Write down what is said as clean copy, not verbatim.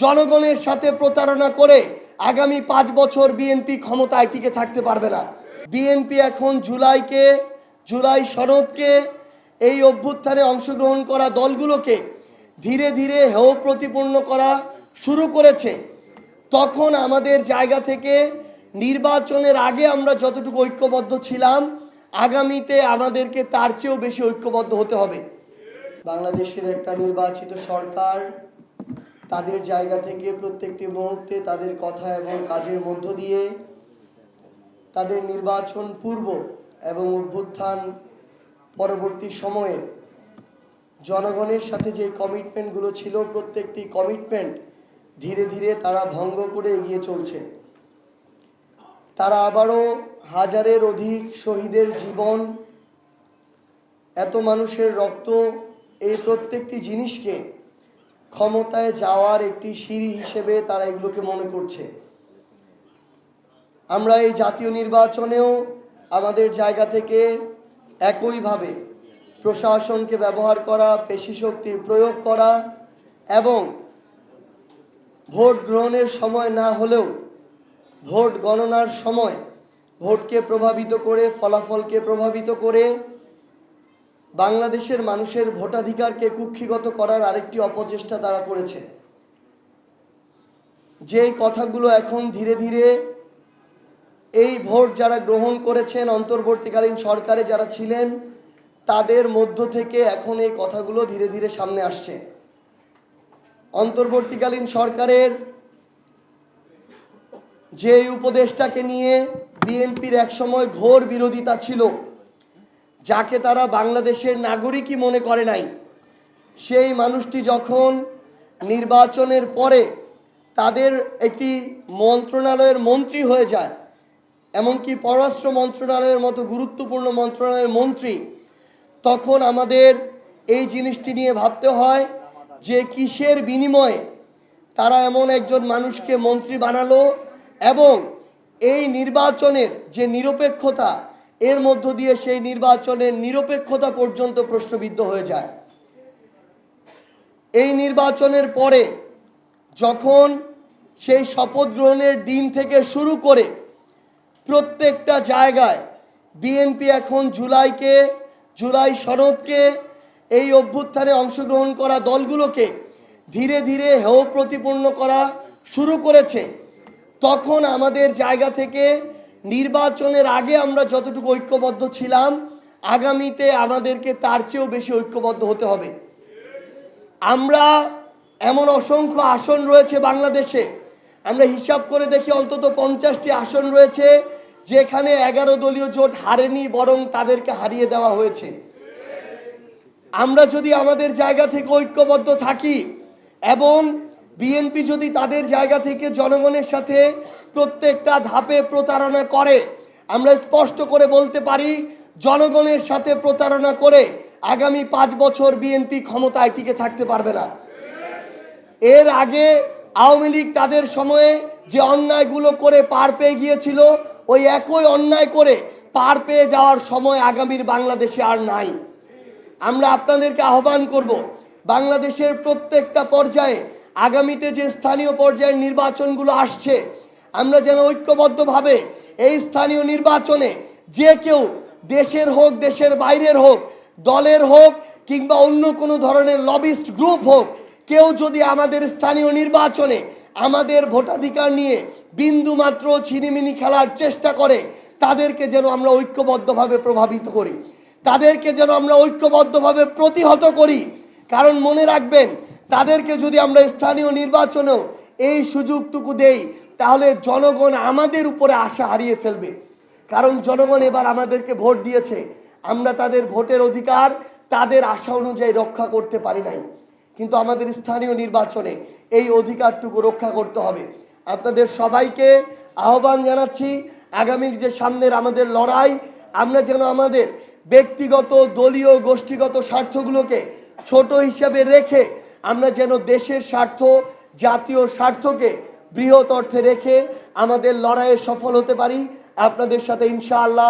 জনগণের সাথে প্রতারণা করে আগামী 5 বছর বিএনপি ক্ষমতায় টিকে থাকতে পারবে না। বিএনপি এখন জুলাই সনদকে এই অভ্যুত্থানে অংশগ্রহণ করা দলগুলোকে ধীরে ধীরে হেয় প্রতিপন্ন করা শুরু করেছে। তখন আমাদের জায়গা থেকে নির্বাচনের আগে আমরা যতটুকু ঐক্যবদ্ধ ছিলাম, আগামীতে আমাদেরকে তার চেয়েও বেশি ঐক্যবদ্ধ হতে হবে। বাংলাদেশের একটা নির্বাচিত সরকার তাদের জায়গা থেকে প্রত্যেকটি মুহূর্তে তাদের কথা এবং কাজের মধ্য দিয়ে তাদের নির্বাচন পূর্ব এবং অভ্যুত্থান পরবর্তী সময়ে জনগণের সাথে যে কমিটমেন্টগুলো ছিল, প্রত্যেকটি কমিটমেন্ট ধীরে ধীরে তারা ভঙ্গ করে এগিয়ে চলছে। তারা আবারও হাজারের অধিক শহীদের জীবন, এত মানুষের রক্ত, এই প্রত্যেকটি জিনিসকে ক্ষমতায় যাওয়ার একটি সিঁড়ি হিসেবে তারা এগুলোকে মনে করছে। আমরা এই জাতীয় নির্বাচনেও আমাদের জায়গা থেকে একইভাবে প্রশাসনকে ব্যবহার করা, পেশি শক্তির প্রয়োগ করা এবং ভোট গ্রহণের সময় না হলেও ভোট গণনার সময় ভোটকে প্রভাবিত করে, ফলাফলকে প্রভাবিত করে বাংলাদেশের মানুষের ভোটাধিকারকে কুক্ষিগত করার আরেকটি অপচেষ্টা তারা করেছে। যেই কথাগুলো এখন ধীরে ধীরে এই ভোট যারা গ্রহণ করেছেন, অন্তর্বর্তীকালীন সরকারে যারা ছিলেন, তাদের মধ্য থেকে এখন এই কথাগুলো ধীরে ধীরে সামনে আসছে। অন্তর্বর্তীকালীন সরকারের যে উপদেষ্টাকে নিয়ে বিএনপির একসময় ঘোর বিরোধিতা ছিল, যাকে তারা বাংলাদেশের নাগরিকই মনে করে নাই, সেই মানুষটি যখন নির্বাচনের পরে তাদের একটি মন্ত্রণালয়ের মন্ত্রী হয়ে যায়, এমনকি পররাষ্ট্র মন্ত্রণালয়ের মতো গুরুত্বপূর্ণ মন্ত্রণালয়ের মন্ত্রী, তখন আমাদের এই জিনিসটি নিয়ে ভাবতে হয় যে কিসের বিনিময়ে তারা এমন একজন মানুষকে মন্ত্রী বানালো এবং এই নির্বাচনের যে নিরপেক্ষতা, এর মধ্য দিয়ে সেই নির্বাচনের নিরপেক্ষতা পর্যন্ত প্রশ্নবিদ্ধ হয়ে যায়। এই নির্বাচনের পরে যখন সেই শপথ গ্রহণের দিন থেকে শুরু করে প্রত্যেকটা জায়গায় বিএনপি এখন জুলাই সনদকে এই অভ্যুত্থানে অংশগ্রহণ করা দলগুলোকে ধীরে ধীরে হেয় প্রতিপন্ন করা শুরু করেছে, তখন আমাদের জায়গা থেকে নির্বাচনের আগে আমরা যতটুকু ঐক্যবদ্ধ ছিলাম, আগামীতে আমাদেরকে তার চেয়েও বেশি ঐক্যবদ্ধ হতে হবে। আমরা এমন অসংখ্য আসন রয়েছে বাংলাদেশে, আমরা হিসাব করে দেখি অন্তত 50টি আসন রয়েছে যেখানে 11 দলীয় জোট হারেনি, বরং তাদেরকে হারিয়ে দেওয়া হয়েছে। আমরা যদি আমাদের জায়গা থেকে ঐক্যবদ্ধ থাকি এবং বিএনপি যদি তাদের জায়গা থেকে জনগণের সাথে প্রত্যেকটা ধাপে প্রতারণা করে, আমরা স্পষ্ট করে বলতে পারি জনগণের সাথে প্রতারণা করে আগামী 5 বছর বিএনপি ক্ষমতায় টিকে থাকতে পারবে না। এর আগে আওয়ামী লীগ তাদের সময়ে যে অন্যায়গুলো করে পার পেয়ে গিয়েছিল, ওই একই অন্যায় করে পার পেয়ে যাওয়ার সময় আগামীর বাংলাদেশে আর নাই। আমরা আপনাদেরকে আহ্বান করব, বাংলাদেশের প্রত্যেকটা পর্যায়ে আগামীতে যে স্থানীয় পর্যায়ের নির্বাচনগুলো আসছে, আমরা যেন ঐক্যবদ্ধভাবে এই স্থানীয় নির্বাচনে যে কেউ, দেশের হোক দেশের বাইরের হোক, দলের হোক কিংবা অন্য কোনো ধরনের লবিস্ট গ্রুপ হোক, কেউ যদি আমাদের স্থানীয় নির্বাচনে আমাদের ভোটাধিকার নিয়ে বিন্দুমাত্র ছিনিমিনি খেলার চেষ্টা করে, তাদেরকে যেন আমরা ঐক্যবদ্ধভাবে প্রভাবিত করি, তাদেরকে যেন আমরা ঐক্যবদ্ধভাবে প্রতিহত করি। কারণ মনে রাখবেন, তাদেরকে যদি আমরা স্থানীয় নির্বাচনেও এই সুযোগটুকু দেই, তাহলে জনগণ আমাদের উপরে আশা হারিয়ে ফেলবে। কারণ জনগণ এবার আমাদেরকে ভোট দিয়েছে, আমরা তাদের ভোটের অধিকার তাদের আশা অনুযায়ী রক্ষা করতে পারি নাই, কিন্তু আমাদের স্থানীয় নির্বাচনে এই অধিকারটুকু রক্ষা করতে হবে। আপনাদের সবাইকে আহ্বান জানাচ্ছি, আগামীর যে সামনের আমাদের লড়াই, আমরা যেন আমাদের ব্যক্তিগত, দলীয়, গোষ্ঠীগত স্বার্থগুলোকে ছোট হিসেবে রেখে আমরা যেন দেশের স্বার্থ, জাতীয় স্বার্থকে বৃহৎ অর্থে রেখে আমাদের লড়াইয়ে সফল হতে পারি। আপনাদের সাথে ইনশাআল্লাহ